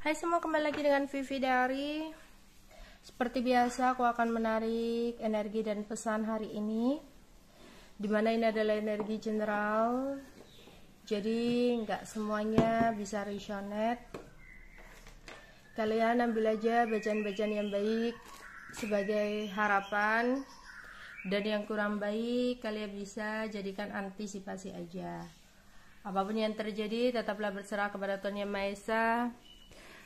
Hai semua, kembali lagi dengan Vivi Dari. Seperti biasa aku akan menarik energi dan pesan hari ini, dimana ini adalah energi general, jadi nggak semuanya bisa resonate. Kalian ambil aja bacaan-bacaan yang baik sebagai harapan, dan yang kurang baik kalian bisa jadikan antisipasi aja. Apapun yang terjadi, tetaplah berserah kepada Tuhan Yang Maha Esa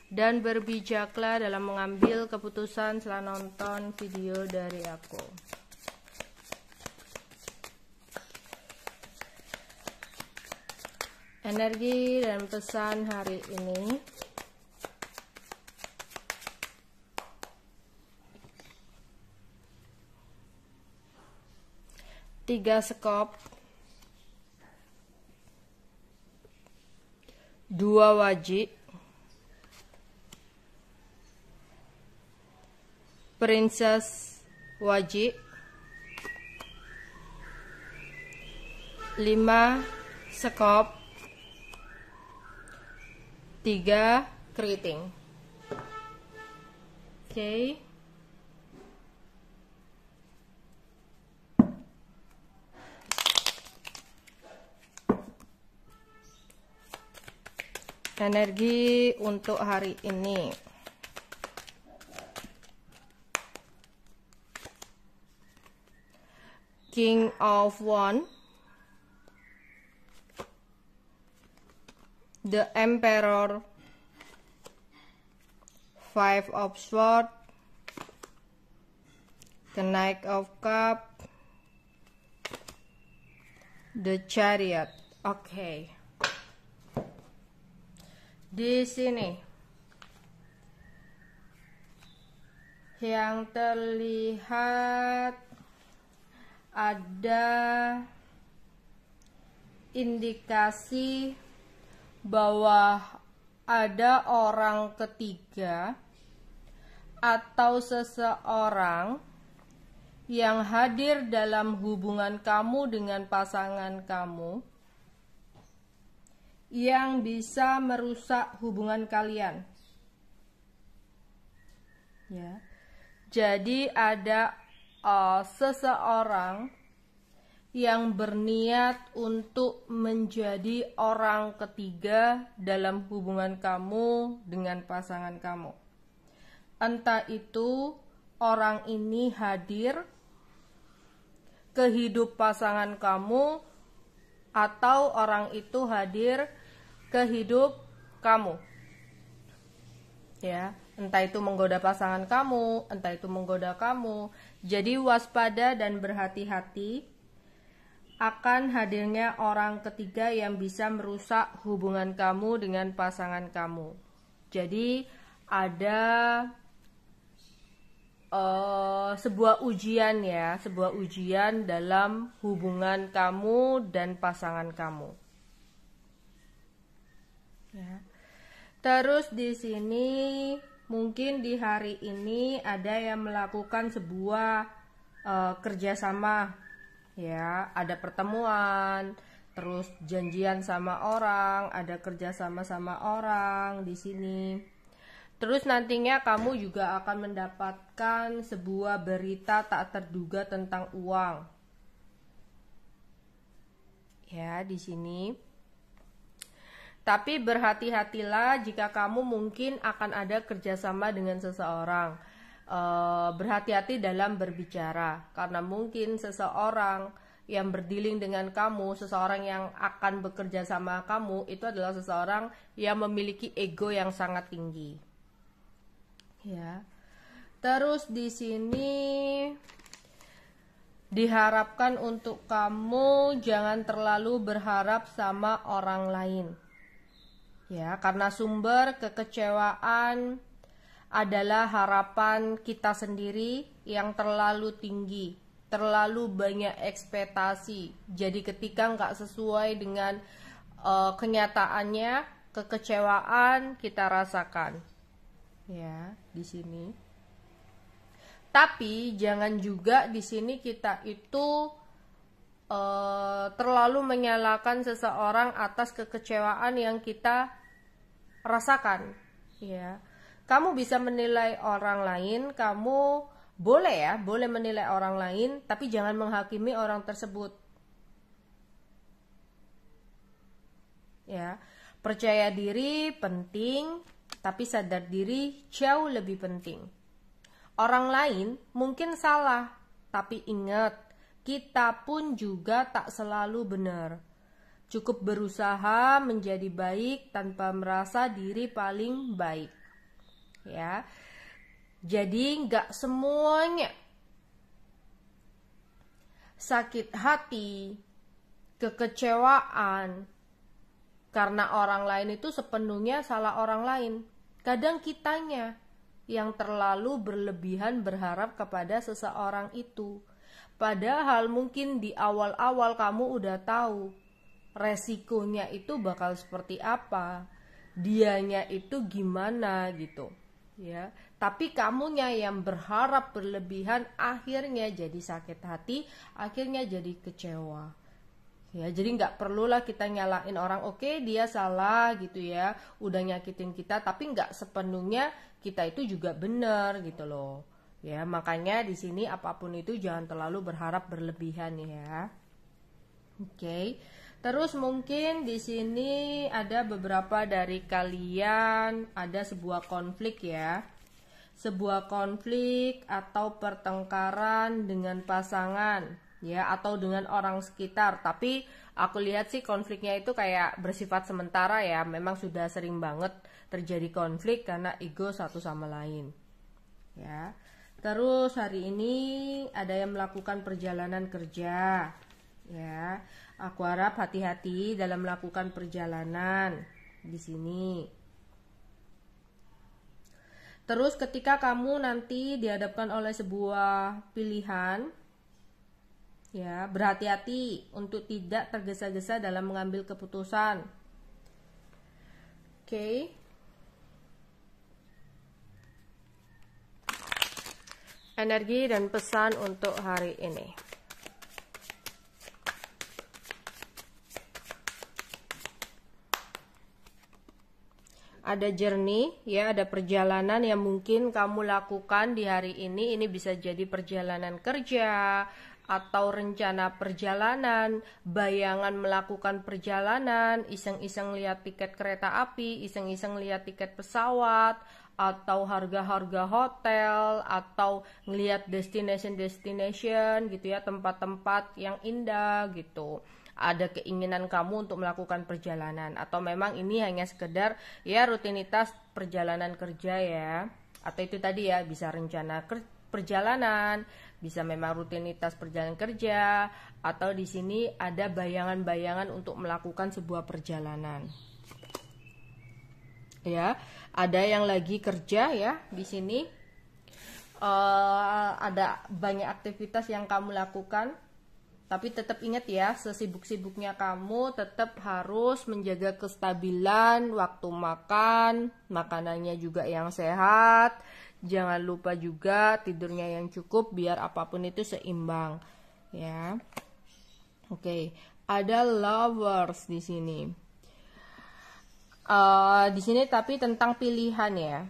dan berbijaklah dalam mengambil keputusan setelah nonton video dari aku. Energi dan pesan hari ini. Tiga sekop, dua wajik, princess wajik, 5 sekop, 3 keriting. Oke. Energi untuk hari ini. King of Wands, the Emperor, 5 of Swords, the Knight of Cups, the Chariot. Oke. Di sini yang terlihat ada indikasi bahwa ada orang ketiga atau seseorang yang hadir dalam hubungan kamu dengan pasangan kamu yang bisa merusak hubungan kalian. Ya. Jadi ada seseorang yang berniat untuk menjadi orang ketiga dalam hubungan kamu dengan pasangan kamu. Entah itu orang ini hadir ke hidup pasangan kamu atau orang itu hadir ke hidup kamu. Ya, entah itu menggoda pasangan kamu, entah itu menggoda kamu. Jadi waspada dan berhati-hati akan hadirnya orang ketiga yang bisa merusak hubungan kamu dengan pasangan kamu. Jadi ada sebuah ujian ya, sebuah ujian dalam hubungan kamu dan pasangan kamu. Ya. Terus di sini mungkin di hari ini ada yang melakukan sebuah kerjasama, ya, ada pertemuan, terus janjian sama orang, ada kerjasama sama orang di sini. Terus nantinya kamu juga akan mendapatkan sebuah berita tak terduga tentang uang. Ya, di sini. Tapi berhati-hatilah jika kamu mungkin akan ada kerjasama dengan seseorang. Berhati-hati dalam berbicara, karena mungkin seseorang yang berdealing dengan kamu, seseorang yang akan bekerja sama kamu, itu adalah seseorang yang memiliki ego yang sangat tinggi. Ya. Terus di sini diharapkan untuk kamu jangan terlalu berharap sama orang lain. Ya, karena sumber kekecewaan adalah harapan kita sendiri yang terlalu tinggi, terlalu banyak ekspektasi. Jadi ketika nggak sesuai dengan kenyataannya, kekecewaan kita rasakan. Ya, di sini. Tapi jangan juga di sini kita itu terlalu menyalahkan seseorang atas kekecewaan yang kita rasakan. Ya, kamu bisa menilai orang lain, kamu boleh menilai orang lain, tapi jangan menghakimi orang tersebut. Ya, percaya diri penting, tapi sadar diri jauh lebih penting. Orang lain mungkin salah, tapi ingat, kita pun juga tak selalu benar. Cukup berusaha menjadi baik tanpa merasa diri paling baik. Ya, jadi nggak semuanya sakit hati, kekecewaan karena orang lain itu sepenuhnya salah orang lain. Kadang kitanya yang terlalu berlebihan berharap kepada seseorang itu. Padahal mungkin di awal-awal kamu udah tahu resikonya itu bakal seperti apa, dianya itu gimana gitu. Ya, tapi kamunya yang berharap berlebihan akhirnya jadi sakit hati, akhirnya jadi kecewa. Ya, jadi nggak perlulah kita nyalain orang, oke dia salah gitu ya, udah nyakitin kita, tapi nggak sepenuhnya kita itu juga benar gitu loh. Ya, makanya di sini apapun itu jangan terlalu berharap berlebihan ya. Oke. Terus mungkin di sini ada beberapa dari kalian ada sebuah konflik ya. Sebuah konflik atau pertengkaran dengan pasangan ya, atau dengan orang sekitar. Tapi aku lihat sih konfliknya itu kayak bersifat sementara ya. Memang sudah sering banget terjadi konflik karena ego satu sama lain. Ya. Terus hari ini ada yang melakukan perjalanan kerja. Ya, aku harap hati-hati dalam melakukan perjalanan di sini. Terus ketika kamu nanti dihadapkan oleh sebuah pilihan, ya, berhati-hati untuk tidak tergesa-gesa dalam mengambil keputusan. Oke. Energi dan pesan untuk hari ini. Ada journey ya, ada perjalanan yang mungkin kamu lakukan di hari ini. Ini bisa jadi perjalanan kerja atau rencana perjalanan, bayangan melakukan perjalanan, iseng-iseng lihat tiket kereta api, iseng-iseng lihat tiket pesawat, atau harga-harga hotel, atau ngelihat destination gitu ya, tempat-tempat yang indah gitu. Ada keinginan kamu untuk melakukan perjalanan, atau memang ini hanya sekedar ya rutinitas perjalanan kerja ya, atau itu tadi ya bisa rencana perjalanan, bisa memang rutinitas perjalanan kerja, atau di sini ada bayangan-bayangan untuk melakukan sebuah perjalanan. Ya, ada yang lagi kerja ya di sini, ada banyak aktivitas yang kamu lakukan. Tapi tetap ingat ya, sesibuk-sibuknya kamu tetap harus menjaga kestabilan waktu makan, makanannya juga yang sehat. Jangan lupa juga tidurnya yang cukup biar apapun itu seimbang, ya. Oke, ada lovers di sini. Di sini tapi tentang pilihan ya.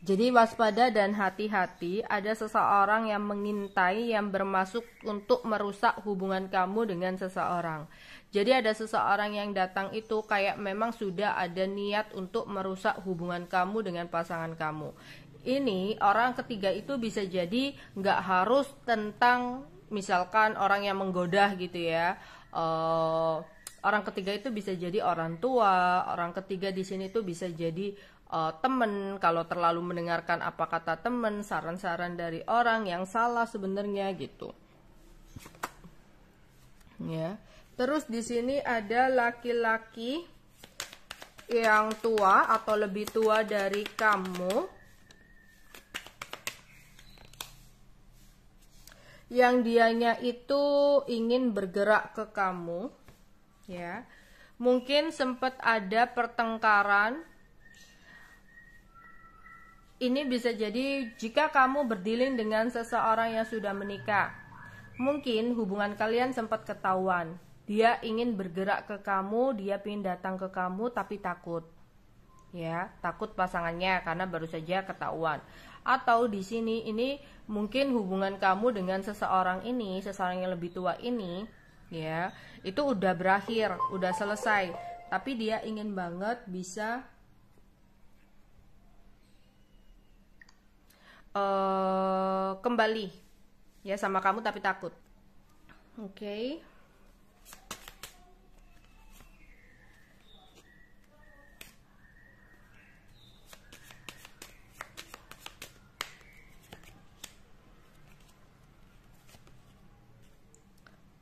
Jadi waspada dan hati-hati, ada seseorang yang mengintai, yang bermaksud untuk merusak hubungan kamu dengan seseorang. Jadi ada seseorang yang datang itu kayak memang sudah ada niat untuk merusak hubungan kamu dengan pasangan kamu. Ini orang ketiga itu bisa jadi nggak harus tentang misalkan orang yang menggoda gitu ya. Orang ketiga itu bisa jadi orang tua, orang ketiga di sini tuh bisa jadi temen, kalau terlalu mendengarkan apa kata temen, saran-saran dari orang yang salah sebenarnya gitu. Ya. Terus di sini ada laki-laki yang tua atau lebih tua dari kamu, yang dianya itu ingin bergerak ke kamu, ya. Mungkin sempat ada pertengkaran. Ini bisa jadi jika kamu berdealing dengan seseorang yang sudah menikah. Mungkin hubungan kalian sempat ketahuan. Dia ingin bergerak ke kamu, dia ingin datang ke kamu tapi takut. ya, takut pasangannya karena baru saja ketahuan. Atau di sini ini mungkin hubungan kamu dengan seseorang yang lebih tua ini, ya, itu udah berakhir, udah selesai, tapi dia ingin banget bisa kembali ya sama kamu tapi takut. Oke.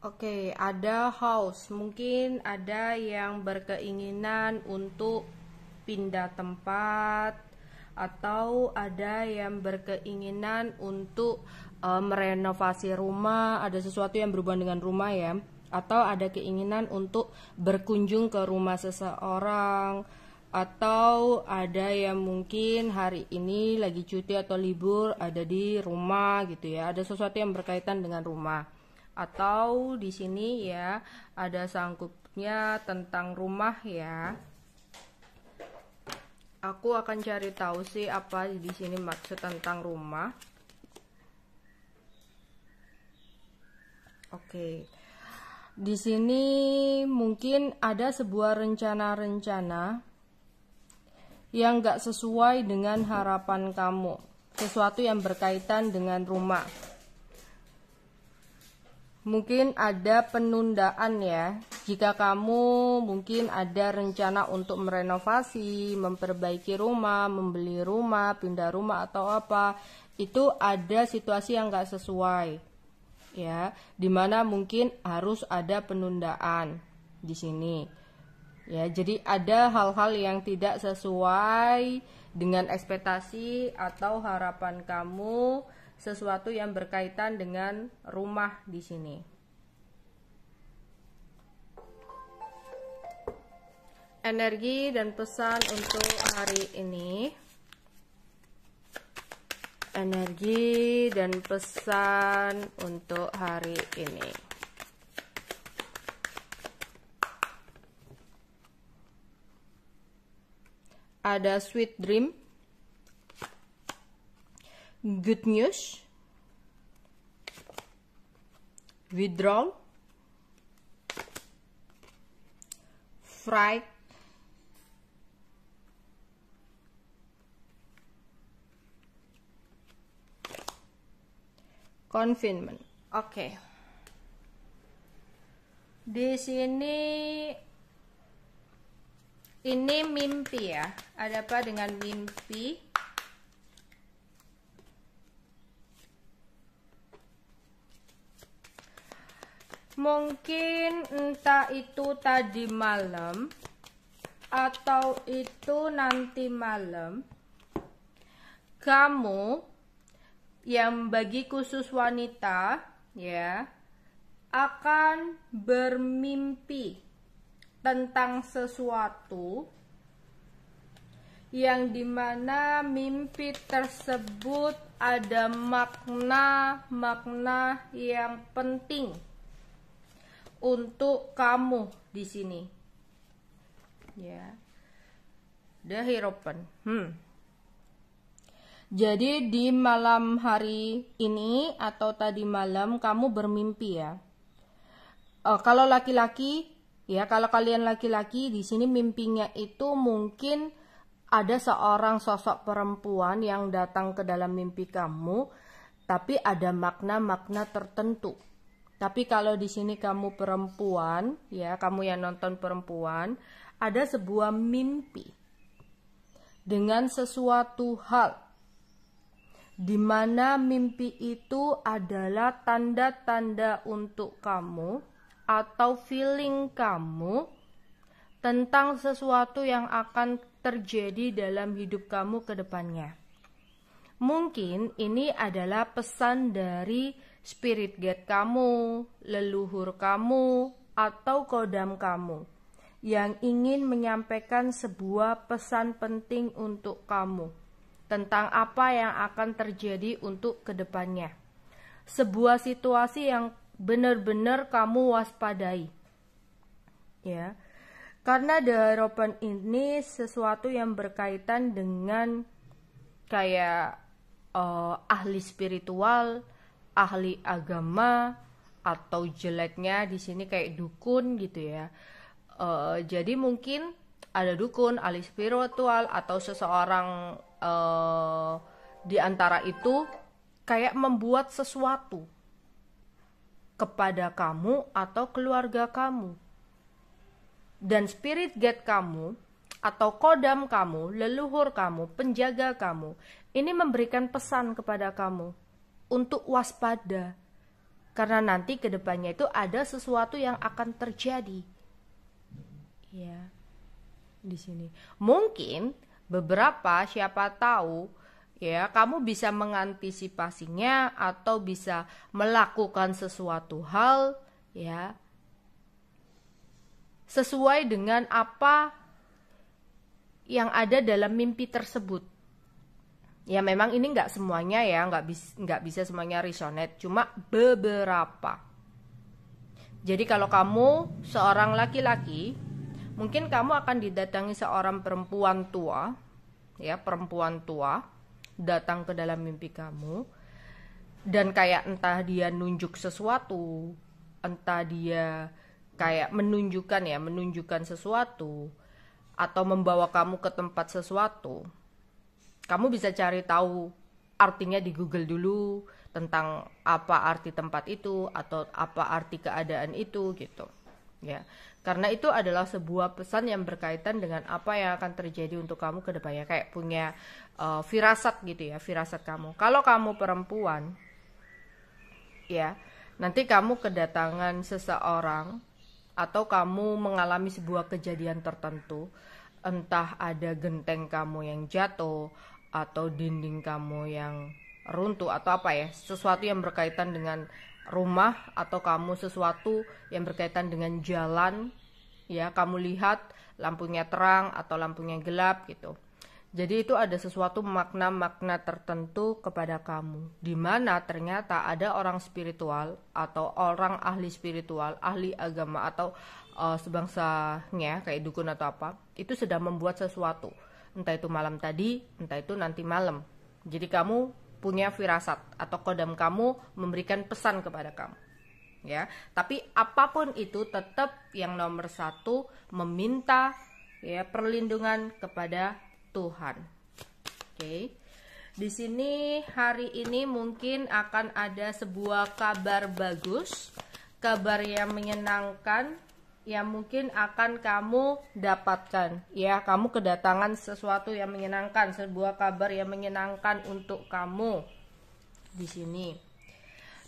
Oke, ada house. Mungkin ada yang berkeinginan untuk pindah tempat, atau ada yang berkeinginan untuk merenovasi rumah, ada sesuatu yang berhubungan dengan rumah ya, atau ada keinginan untuk berkunjung ke rumah seseorang, atau ada yang mungkin hari ini lagi cuti atau libur ada di rumah gitu ya, ada sesuatu yang berkaitan dengan rumah. Atau di sini ya ada sangkupnya tentang rumah ya. Aku akan cari tahu sih apa di sini maksud tentang rumah. Oke. Di sini mungkin ada sebuah rencana-rencana yang gak sesuai dengan harapan kamu. Sesuatu yang berkaitan dengan rumah. Mungkin ada penundaan ya. Jika kamu mungkin ada rencana untuk merenovasi, memperbaiki rumah, membeli rumah, pindah rumah atau apa, itu ada situasi yang gak sesuai ya, dimana mungkin harus ada penundaan di sini ya. Jadi ada hal-hal yang tidak sesuai dengan ekspektasi atau harapan kamu, sesuatu yang berkaitan dengan rumah di sini. Energi dan pesan untuk hari ini. Energi dan pesan untuk hari ini. Ada sweet dream, good news, withdrawal, fright, confinement. Oke. Di sini ini mimpi ya. Ada apa dengan mimpi? Mungkin entah itu tadi malam atau itu nanti malam, kamu yang bagi khusus wanita ya akan bermimpi tentang sesuatu yang dimana mimpi tersebut ada makna-makna yang penting untuk kamu di sini ya. The Hierophant. Jadi di malam hari ini atau tadi malam kamu bermimpi ya. Kalau laki-laki ya, kalau kalian laki-laki di sini mimpinya itu mungkin ada seorang sosok perempuan yang datang ke dalam mimpi kamu, tapi ada makna-makna tertentu. Tapi kalau di sini kamu perempuan ya, kamu yang nonton perempuan, ada sebuah mimpi dengan sesuatu hal di mana mimpi itu adalah tanda-tanda untuk kamu atau feeling kamu tentang sesuatu yang akan terjadi dalam hidup kamu ke depannya. Mungkin ini adalah pesan dari spirit guide kamu, leluhur kamu, atau kodam kamu yang ingin menyampaikan sebuah pesan penting untuk kamu tentang apa yang akan terjadi untuk kedepannya. Sebuah situasi yang benar-benar kamu waspadai. Ya. Karena the Hierophant ini sesuatu yang berkaitan dengan kayak ahli spiritual, ahli agama, atau jeleknya di sini kayak dukun gitu ya. Jadi mungkin ada dukun, ahli spiritual, atau seseorang di antara itu kayak membuat sesuatu kepada kamu atau keluarga kamu. Dan spirit guide kamu atau kodam kamu, leluhur kamu, penjaga kamu, ini memberikan pesan kepada kamu untuk waspada. Karena nanti ke depannya itu ada sesuatu yang akan terjadi. Ya. Di sini. Mungkin beberapa siapa tahu ya, kamu bisa mengantisipasinya atau bisa melakukan sesuatu hal ya sesuai dengan apa yang ada dalam mimpi tersebut. Ya memang ini nggak semuanya ya, nggak bisa semuanya resonate, cuma beberapa. Jadi kalau kamu seorang laki-laki, mungkin kamu akan didatangi seorang perempuan tua, ya perempuan tua datang ke dalam mimpi kamu, dan kayak entah dia nunjuk sesuatu, entah dia kayak menunjukkan sesuatu, atau membawa kamu ke tempat sesuatu. Kamu bisa cari tahu artinya di Google dulu tentang apa arti tempat itu atau apa arti keadaan itu gitu. Ya. Karena itu adalah sebuah pesan yang berkaitan dengan apa yang akan terjadi untuk kamu ke depannya, kayak punya firasat gitu ya, firasat kamu. Kalau kamu perempuan ya, nanti kamu kedatangan seseorang atau kamu mengalami sebuah kejadian tertentu, entah ada genteng kamu yang jatuh atau dinding kamu yang runtuh atau apa ya, sesuatu yang berkaitan dengan rumah atau kamu sesuatu yang berkaitan dengan jalan ya, kamu lihat lampunya terang atau lampunya gelap gitu. Jadi itu ada sesuatu makna-makna tertentu kepada kamu, di mana ternyata ada orang spiritual atau orang ahli spiritual, ahli agama atau sebangsanya kayak dukun atau apa, itu sedang membuat sesuatu, entah itu malam tadi, entah itu nanti malam. Jadi kamu punya firasat atau kodam kamu memberikan pesan kepada kamu. Ya, tapi apapun itu tetap yang nomor satu meminta ya perlindungan kepada Tuhan. Oke. Di sini hari ini mungkin akan ada sebuah kabar bagus, kabar yang menyenangkan yang mungkin akan kamu dapatkan. Ya, kamu kedatangan sesuatu yang menyenangkan, sebuah kabar yang menyenangkan untuk kamu di sini.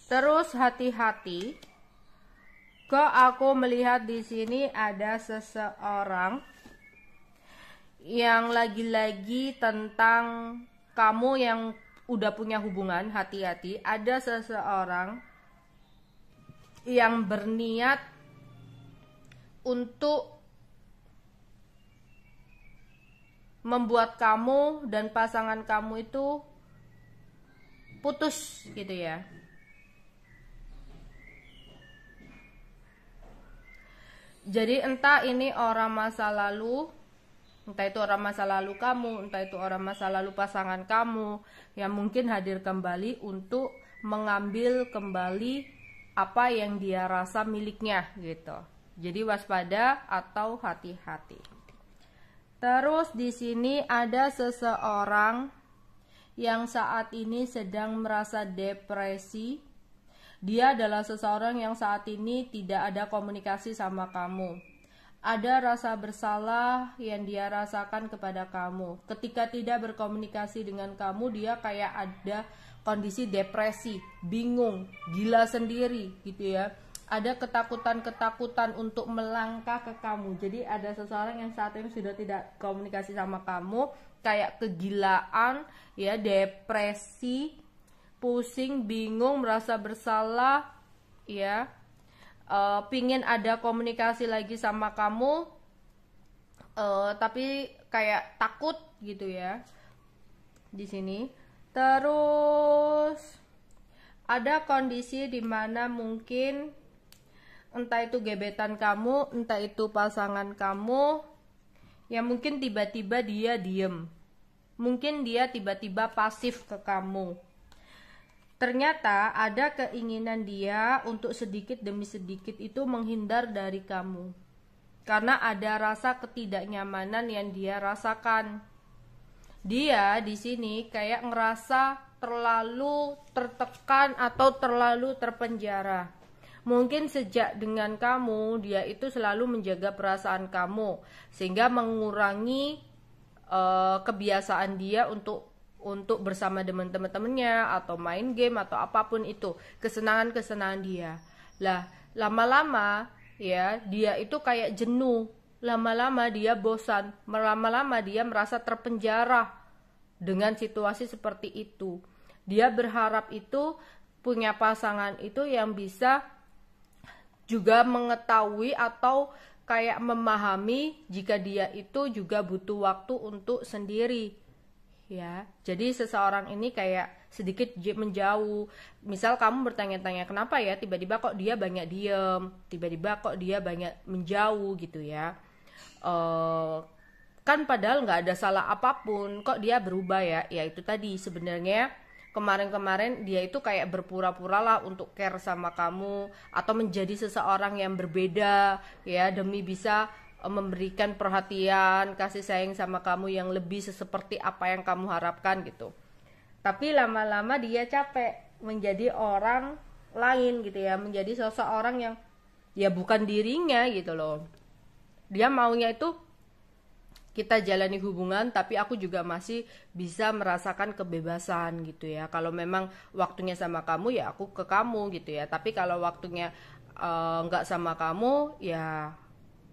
Terus hati-hati. Kok aku melihat di sini ada seseorang yang lagi-lagi tentang kamu yang udah punya hubungan, hati-hati. Ada seseorang yang berniat untuk membuat kamu dan pasangan kamu itu putus gitu ya. Jadi entah ini orang masa lalu, entah itu orang masa lalu kamu, entah itu orang masa lalu pasangan kamu yang mungkin hadir kembali untuk mengambil kembali apa yang dia rasa miliknya gitu. Jadi waspada atau hati-hati. Terus di sini ada seseorang yang saat ini sedang merasa depresi. Dia adalah seseorang yang saat ini tidak ada komunikasi sama kamu. Ada rasa bersalah yang dia rasakan kepada kamu. Ketika tidak berkomunikasi dengan kamu, dia kayak ada kondisi depresi, bingung, gila sendiri gitu ya. Ada ketakutan-ketakutan untuk melangkah ke kamu. Jadi ada seseorang yang saat ini sudah tidak komunikasi sama kamu, kayak kegilaan, ya, depresi, pusing, bingung, merasa bersalah, ya, pingin ada komunikasi lagi sama kamu, tapi kayak takut gitu ya di sini. Terus ada kondisi dimana mungkin entah itu gebetan kamu, entah itu pasangan kamu, yang mungkin tiba-tiba dia diem, mungkin dia tiba-tiba pasif ke kamu. Ternyata ada keinginan dia untuk sedikit demi sedikit itu menghindar dari kamu, karena ada rasa ketidaknyamanan yang dia rasakan. Dia di sini kayak ngerasa terlalu tertekan atau terlalu terpenjara. Mungkin sejak dengan kamu, dia itu selalu menjaga perasaan kamu, sehingga mengurangi kebiasaan dia untuk bersama dengan teman-temannya atau main game atau apapun itu, kesenangan dia. Lah, lama-lama ya dia itu kayak jenuh, lama-lama dia bosan, lama-lama dia merasa terpenjara dengan situasi seperti itu. Dia berharap itu punya pasangan itu yang bisa juga mengetahui atau kayak memahami jika dia itu juga butuh waktu untuk sendiri, ya. Jadi seseorang ini kayak sedikit menjauh. Misal kamu bertanya-tanya, kenapa ya tiba-tiba kok dia banyak diem, tiba-tiba kok dia banyak menjauh gitu ya. Kan padahal nggak ada salah apapun, kok dia berubah ya. Ya itu tadi, sebenarnya kemarin-kemarin dia itu kayak berpura-pura lah untuk care sama kamu, atau menjadi seseorang yang berbeda ya, demi bisa memberikan perhatian, kasih sayang sama kamu yang lebih seperti apa yang kamu harapkan gitu. Tapi lama-lama dia capek menjadi orang lain gitu ya, menjadi seseorang yang ya bukan dirinya gitu loh. Dia maunya itu kita jalani hubungan, tapi aku juga masih bisa merasakan kebebasan gitu ya. Kalau memang waktunya sama kamu ya aku ke kamu gitu ya. Tapi kalau waktunya nggak sama kamu ya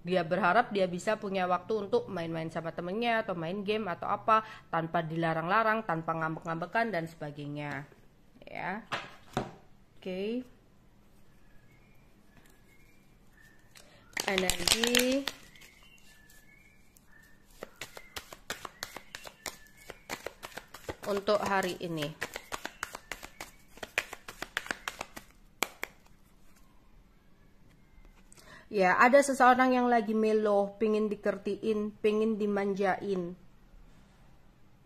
dia berharap dia bisa punya waktu untuk main-main sama temennya atau main game atau apa, tanpa dilarang-larang, tanpa ngambek-ngambekan dan sebagainya ya. Oke. Energi untuk hari ini. Ya, ada seseorang yang lagi melo, pengen dikertiin, pengen dimanjain.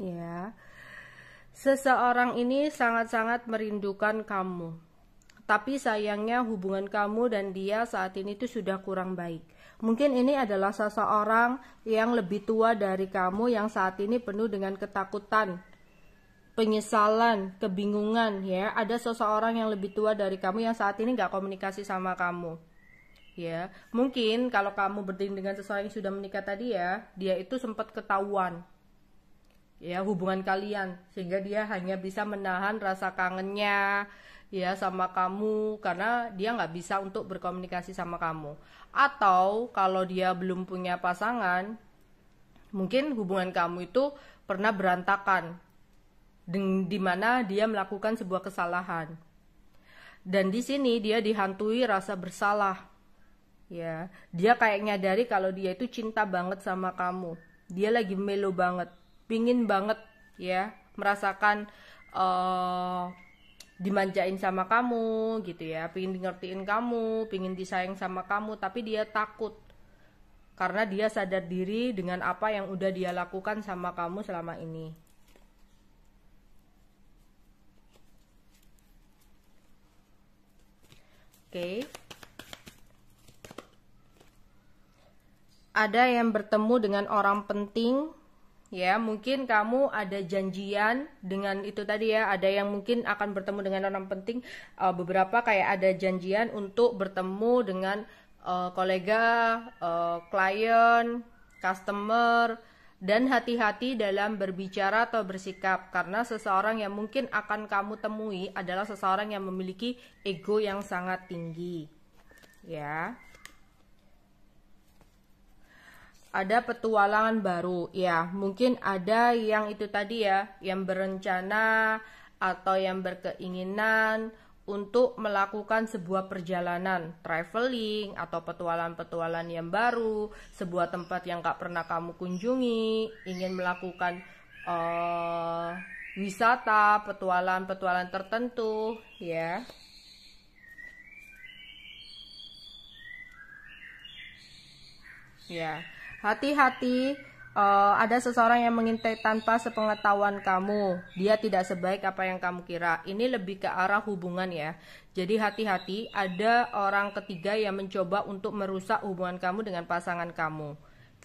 Ya. Seseorang ini sangat-sangat merindukan kamu. Tapi sayangnya hubungan kamu dan dia saat ini tuh sudah kurang baik. Mungkin ini adalah seseorang yang lebih tua dari kamu, yang saat ini penuh dengan ketakutan, penyesalan, kebingungan ya. Ada seseorang yang lebih tua dari kamu yang saat ini gak komunikasi sama kamu ya. Mungkin kalau kamu berdiri dengan seseorang yang sudah menikah tadi ya, dia itu sempat ketahuan ya hubungan kalian, sehingga dia hanya bisa menahan rasa kangennya ya sama kamu, karena dia nggak bisa untuk berkomunikasi sama kamu. Atau kalau dia belum punya pasangan, mungkin hubungan kamu itu pernah berantakan, di mana dia melakukan sebuah kesalahan, dan di sini dia dihantui rasa bersalah. Ya, dia kayak nyadari kalau dia itu cinta banget sama kamu. Dia lagi melo banget, pingin banget ya merasakan dimanjain sama kamu gitu ya, pingin ngertiin kamu, pingin disayang sama kamu, tapi dia takut karena dia sadar diri dengan apa yang udah dia lakukan sama kamu selama ini. Oke. Ada yang bertemu dengan orang penting ya, mungkin kamu ada janjian dengan itu tadi ya. Ada yang mungkin akan bertemu dengan orang penting, beberapa kayak ada janjian untuk bertemu dengan kolega, klien, customer. Dan hati-hati dalam berbicara atau bersikap, karena seseorang yang mungkin akan kamu temui adalah seseorang yang memiliki ego yang sangat tinggi ya. Ada petualangan baru ya, mungkin ada yang itu tadi ya, yang berencana atau yang berkeinginan untuk melakukan sebuah perjalanan traveling atau petualangan yang baru, sebuah tempat yang gak pernah kamu kunjungi, ingin melakukan wisata, petualangan tertentu ya. Ya, hati-hati. Ada seseorang yang mengintai tanpa sepengetahuan kamu. Dia tidak sebaik apa yang kamu kira. Ini lebih ke arah hubungan ya. Jadi hati-hati, ada orang ketiga yang mencoba untuk merusak hubungan kamu dengan pasangan kamu.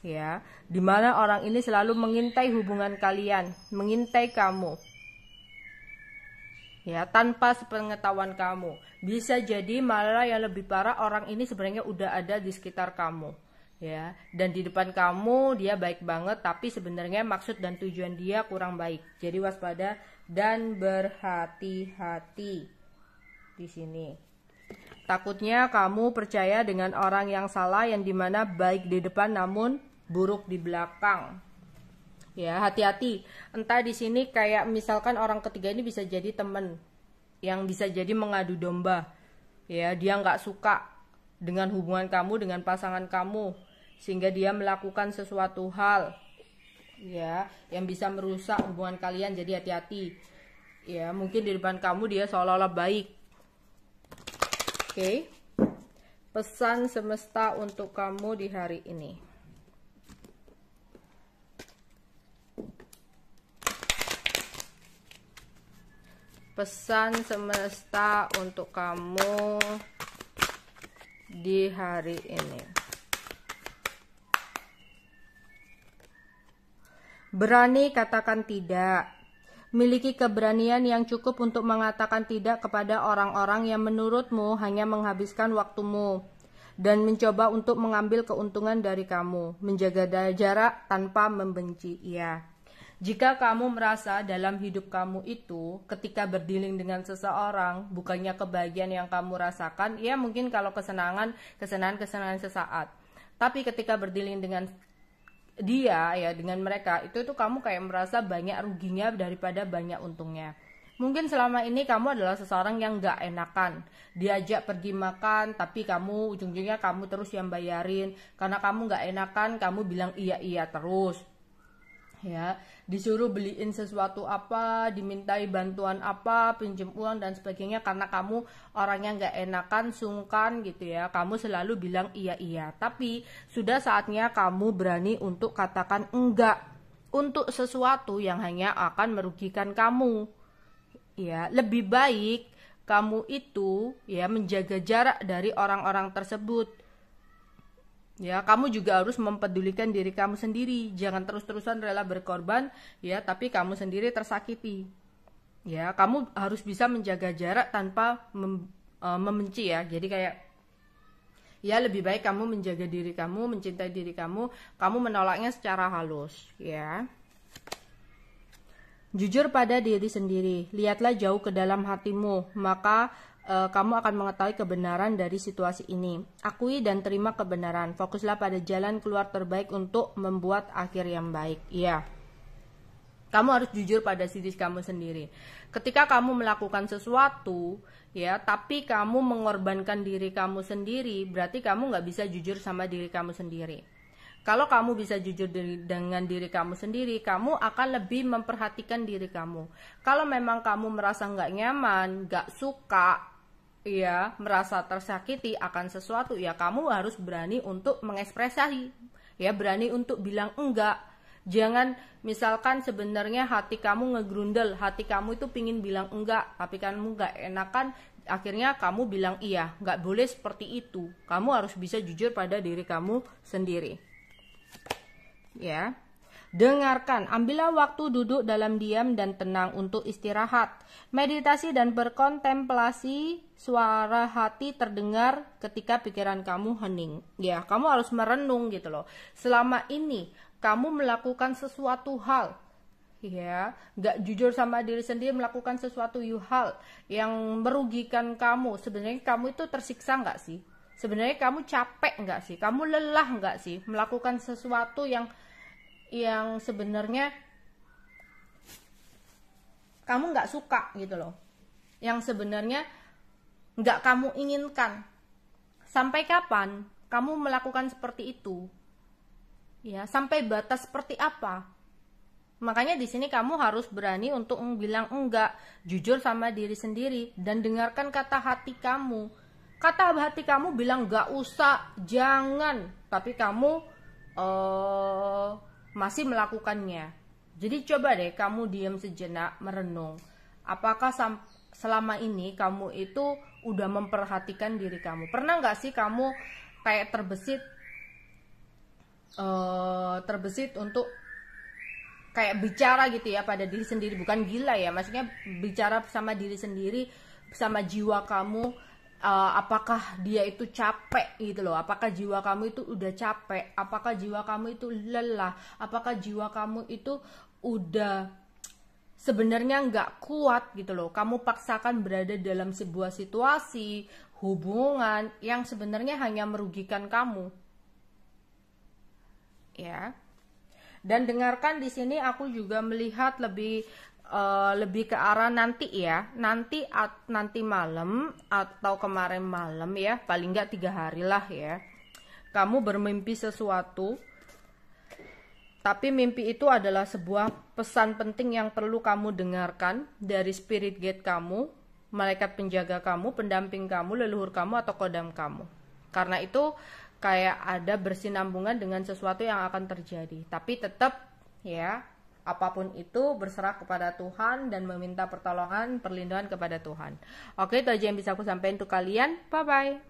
Ya, dimana orang ini selalu mengintai hubungan kalian, mengintai kamu. Ya, tanpa sepengetahuan kamu. Bisa jadi malah yang lebih parah, orang ini sebenarnya udah ada di sekitar kamu. Ya, dan di depan kamu dia baik banget, tapi sebenarnya maksud dan tujuan dia kurang baik. Jadi waspada dan berhati-hati di sini. Takutnya kamu percaya dengan orang yang salah, yang dimana baik di depan namun buruk di belakang. Ya, hati-hati. Entah di sini kayak misalkan orang ketiga ini bisa jadi teman yang bisa jadi mengadu domba. Ya, dia nggak suka dengan hubungan kamu dengan pasangan kamu, sehingga dia melakukan sesuatu hal ya yang bisa merusak hubungan kalian. Jadi hati-hati. Ya, mungkin di depan kamu dia seolah-olah baik. Oke. Pesan semesta untuk kamu di hari ini. Pesan semesta untuk kamu di hari ini. Berani katakan tidak. Miliki keberanian yang cukup untuk mengatakan tidak kepada orang-orang yang menurutmu hanya menghabiskan waktumu dan mencoba untuk mengambil keuntungan dari kamu. Menjaga jarak tanpa membenci. Iya. Jika kamu merasa dalam hidup kamu itu ketika berdealing dengan seseorang bukannya kebahagiaan yang kamu rasakan, ya mungkin kalau kesenangan sesaat. Tapi ketika berdealing dengan dia ya, dengan mereka itu tuh kamu kayak merasa banyak ruginya daripada banyak untungnya. Mungkin selama ini kamu adalah seseorang yang gak enakan, diajak pergi makan tapi kamu ujung-ujungnya kamu terus yang bayarin. Karena kamu gak enakan, kamu bilang iya terus. Ya, disuruh beliin sesuatu apa, dimintai bantuan apa, pinjam uang dan sebagainya, karena kamu orangnya nggak enakan, sungkan gitu ya, kamu selalu bilang iya. Tapi sudah saatnya kamu berani untuk katakan enggak untuk sesuatu yang hanya akan merugikan kamu. Ya, lebih baik kamu itu ya menjaga jarak dari orang-orang tersebut. Ya, kamu juga harus mempedulikan diri kamu sendiri. Jangan terus-terusan rela berkorban, ya, tapi kamu sendiri tersakiti. Ya, kamu harus bisa menjaga jarak tanpa membenci ya. Jadi kayak, ya lebih baik kamu menjaga diri kamu, mencintai diri kamu menolaknya secara halus, ya. Jujur pada diri sendiri. Lihatlah jauh ke dalam hatimu, maka kamu akan mengetahui kebenaran dari situasi ini. Akui dan terima kebenaran. Fokuslah pada jalan keluar terbaik untuk membuat akhir yang baik. Iya. Kamu harus jujur pada diri kamu sendiri. Ketika kamu melakukan sesuatu, ya, tapi kamu mengorbankan diri kamu sendiri, berarti kamu nggak bisa jujur sama diri kamu sendiri. Kalau kamu bisa jujur dengan diri kamu sendiri, kamu akan lebih memperhatikan diri kamu. Kalau memang kamu merasa nggak nyaman, nggak suka, ya, merasa tersakiti akan sesuatu, ya kamu harus berani untuk mengekspresi, ya, berani untuk bilang enggak. Jangan misalkan sebenarnya hati kamu ngegrundel, hati kamu itu pingin bilang enggak, tapi kamu enggak enakan, akhirnya kamu bilang iya. Enggak boleh seperti itu. Kamu harus bisa jujur pada diri kamu sendiri. Ya. Dengarkan, ambillah waktu duduk dalam diam dan tenang untuk istirahat. Meditasi dan berkontemplasi, suara hati terdengar ketika pikiran kamu hening. Ya, kamu harus merenung gitu loh. Selama ini kamu melakukan sesuatu hal, ya, gak jujur sama diri sendiri, melakukan sesuatu hal yang merugikan kamu. Sebenarnya kamu itu tersiksa gak sih? Sebenarnya kamu capek gak sih? Kamu lelah gak sih melakukan sesuatu yang sebenarnya kamu nggak suka gitu loh, yang sebenarnya nggak kamu inginkan. Sampai kapan kamu melakukan seperti itu? Ya, sampai batas seperti apa? Makanya di sini kamu harus berani untuk bilang enggak, jujur sama diri sendiri, dan dengarkan kata hati kamu. Kata hati kamu bilang nggak usah, jangan, tapi kamu masih melakukannya. Jadi coba deh kamu diam sejenak, merenung. Apakah selama ini kamu itu udah memperhatikan diri kamu? Pernah nggak sih kamu kayak terbesit untuk kayak bicara gitu ya pada diri sendiri, bukan gila ya, maksudnya bicara sama diri sendiri, sama jiwa kamu, apakah dia itu capek gitu loh, apakah jiwa kamu itu udah capek, apakah jiwa kamu itu lelah, apakah jiwa kamu itu udah sebenarnya nggak kuat gitu loh, kamu paksakan berada dalam sebuah situasi hubungan yang sebenarnya hanya merugikan kamu ya. Dan dengarkan, di sini aku juga melihat lebih ke arah nanti ya, nanti malam atau kemarin malam ya, paling nggak 3 hari lah ya, kamu bermimpi sesuatu, tapi mimpi itu adalah sebuah pesan penting yang perlu kamu dengarkan dari spirit guide kamu, malaikat penjaga kamu, pendamping kamu, leluhur kamu atau kodam kamu. Karena itu kayak ada bersinambungan dengan sesuatu yang akan terjadi. Tapi tetap ya, apapun itu berserah kepada Tuhan dan meminta pertolongan, perlindungan kepada Tuhan. Oke, itu aja yang bisa aku sampaikan untuk kalian. Bye bye.